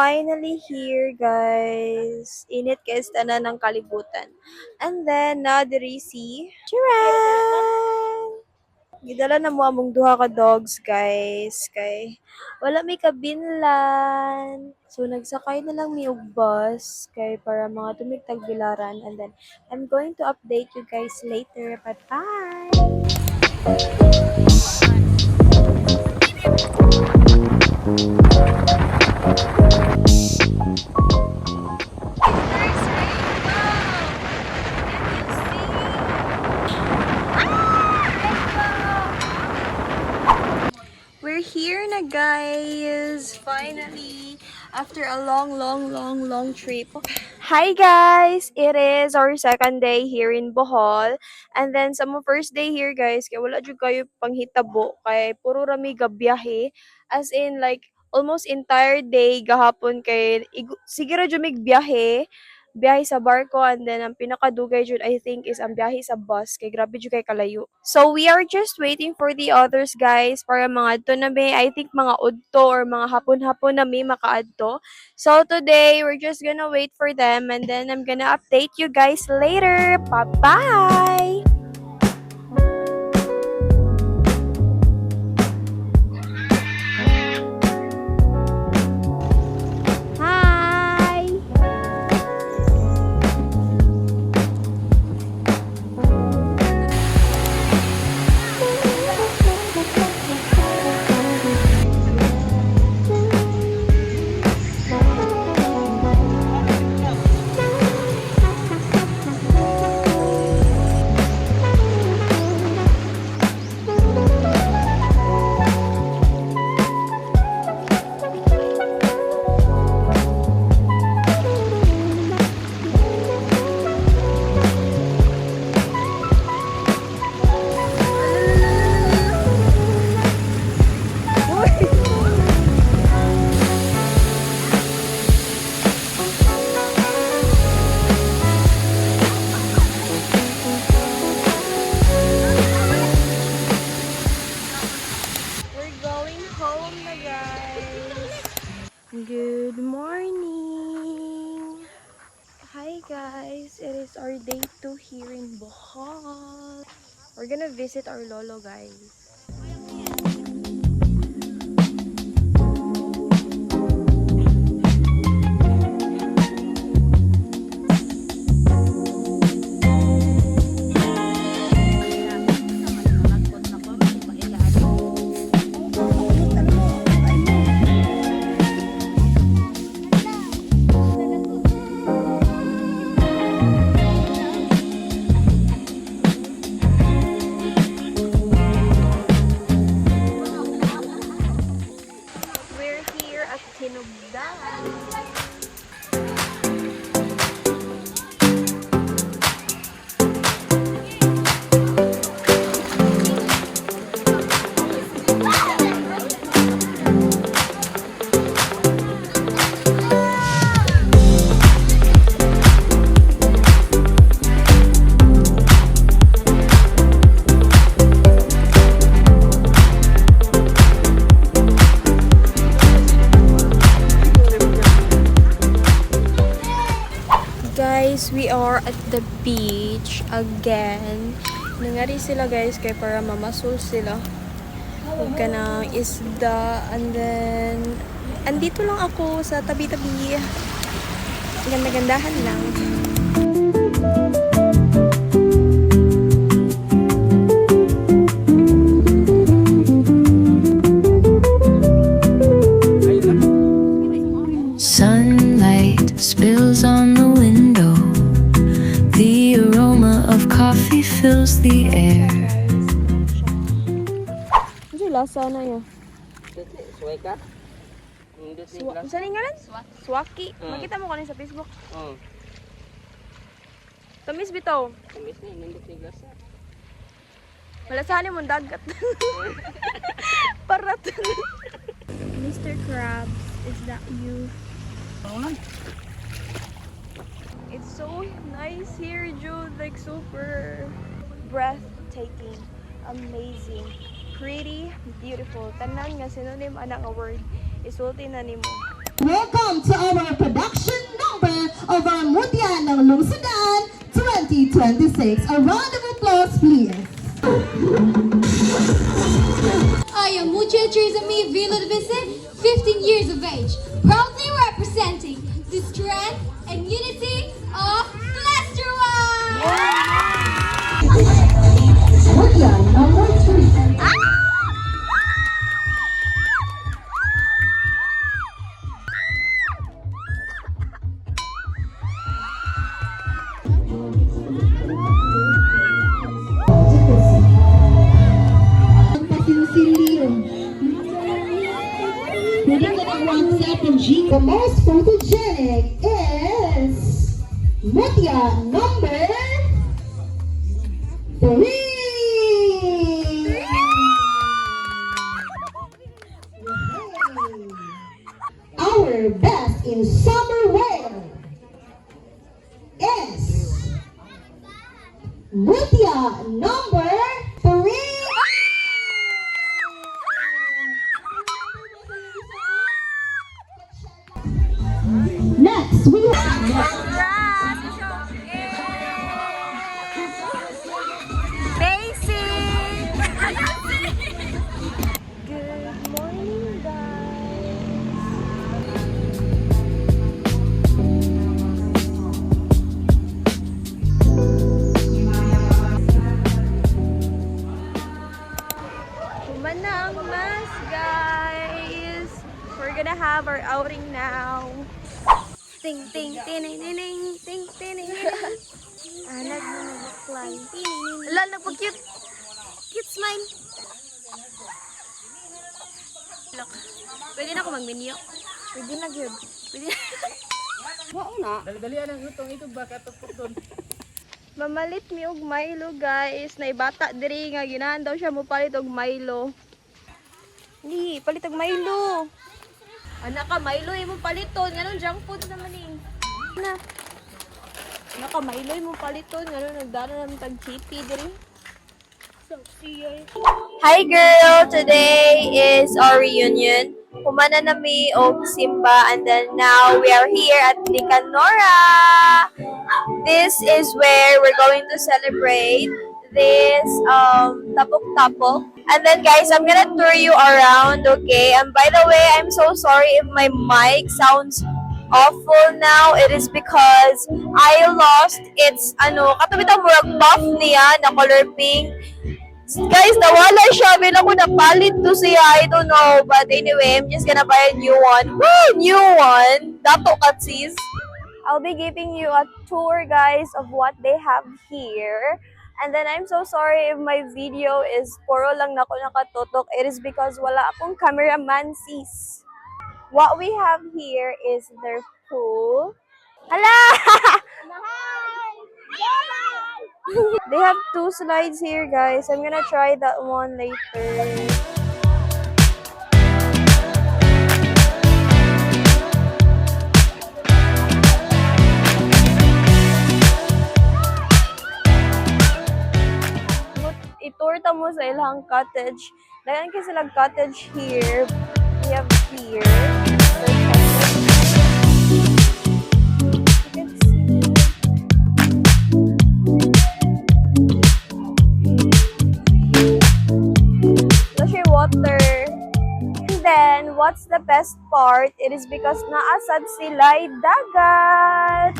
finally here, guys. Init guys, tanan ng kalibutan. And then, na diri si Chiran! Gidala na mo among duha ka dogs, guys. Kay, wala may kabinlan. So, nagsakay na lang mi og bus. Kay, para mga tumigtag bilaran. And then, I'm going to update you guys later. Bye-bye! We're here na, guys! Finally! After a long trip. Hi, guys! It is our second day here in Bohol. And then, sa mo first day here, guys, kaya wala dyan kayo panghitabo. Kay puro rami gabiyahe. As in, like, almost entire day gahapon kay sige ra jud mig biyahe sa barko, and then ang pinakadugay jud I think is ang biyahe sa bus kay grabe jud kay kalayo. So we are just waiting for the others, guys, para mga adto na may I think mga udto or mga hapon-hapon na may makaadto. So today we're just gonna wait for them, and then I'm gonna update you guys later. Bye-bye. Hi. We're going home na, guys. Good morning. Hi, guys. It is our day 2 here in Bohol. We're gonna visit our lolo, guys. We're here at Tinubdan. Guys, we are at the beach again. Nangari sila, guys, kay para mamasul sila. Huwag ka ng isda. And then, andito lang ako sa tabi-tabi. Ganda-gandahan lang. Sunlight spills on the window. The aroma of coffee fills the air. Ano lasa na yun? Suway ka? Saan yung ngalan? Swaki. Makita mo kanina sa Facebook. Oo. Tamis bitaw. Tamis na, nindot ni glasa. Wala saan yung dagat. Parat. Mr. Krabs, is that you? It's so nice here, Jude. Like super breathtaking, amazing, pretty, beautiful. Tanan nga synonym ana nga word. Isulti na nimo. Welcome to our production number of our Mutya ng Lungsodaan 2026. A round of applause, please. I am Mucha Trizami Vila Divisi, 15 years of age, proudly representing the strength and unity of Cluster One! Mutya number 3. The most photogenic is Mutya number 3. Our best in summer wear is Mutya number 3. Next, we have Basic! Good morning, guys! Kumana ang mas, guys! We're gonna have our outing now. Ting ting ting ting ting ting ting ting. Anak mo nagbaklay. Ala, nagpa-cute. Cute smile. Look. Pwede na ako mag-menu. Pwede na good. Pwede na. Mao na. Dali-dalian ang utong ito baka tapos doon. Mamalit mi og Milo, guys. Naibata diri nga ginahan daw siya mo palit og Milo. Ni, palit og Milo. Anak ka, Milo imong paliton. Ganun junk food naman eh. Na. Anak ka, Milo imong paliton. Ganun nagdara naman tag chippy diri. Hi girl! Today is our reunion. Humana na mi og Simba and then now we are here at Nicanora. This is where we're going to celebrate this tapok-tapok. And then guys, I'm gonna tour you around, okay? And by the way, I'm so sorry if my mic sounds awful now. It is because I lost its katubitang murag buff niya na color pink. Guys, nawala siya. Bin ako napalit to siya. I don't know. But anyway, I'm just gonna buy a new one. Woo! New one! Dato katsis. I'll be giving you a tour, guys, of what they have here. And then I'm so sorry if my video is puro lang nako nakatutok. It is because wala akong cameraman, sis. What we have here is their pool. Hala! They have 2 slides here, guys. I'm gonna try that one later. I-tour ta mo sa ilang cottage. Dagan kasi sila cottage here. We have here. Their cottage. You can see. There's your water. And then, what's the best part? It is because naasad sila'y dagat.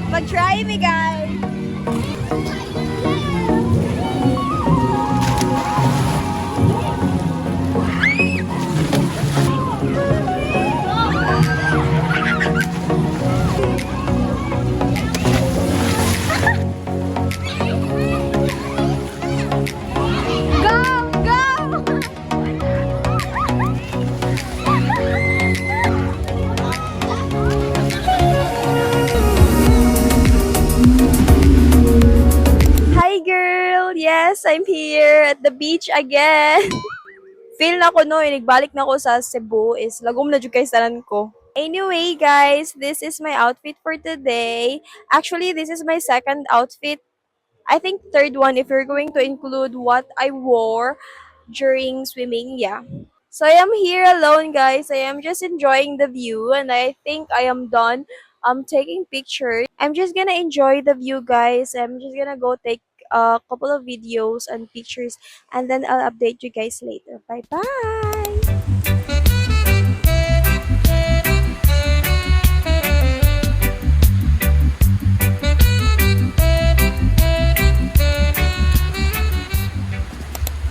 Mag-try me, guys! Yes, I'm here at the beach again. Feel na ko no, nagbalik na ko sa Cebu is lagom na jud kay sanan ko. Anyway, guys, this is my outfit for today. Actually, this is my second outfit. I think third one if you're going to include what I wore during swimming, yeah. So I am here alone, guys. I am just enjoying the view and I think I am done taking pictures. I'm just gonna enjoy the view, guys. I'm just gonna go take a couple of videos and pictures and then I'll update you guys later. Bye bye.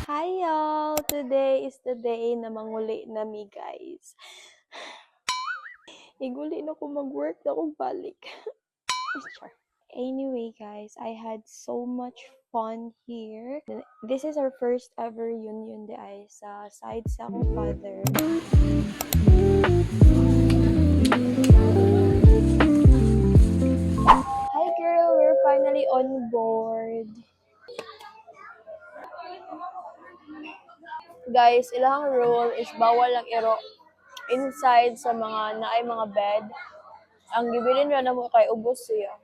Hi y'all! Today is the day na manguli na mi, guys. Iguli na ko mag-work na kong balik. Char. Anyway, guys, I had so much fun here. This is our first ever union ay sa side sa akong father. Hi girl, we're finally on board. Guys, ilang rule is bawal lang iro inside sa mga naay mga bed. Ang gibilin na mo kay ubos siya.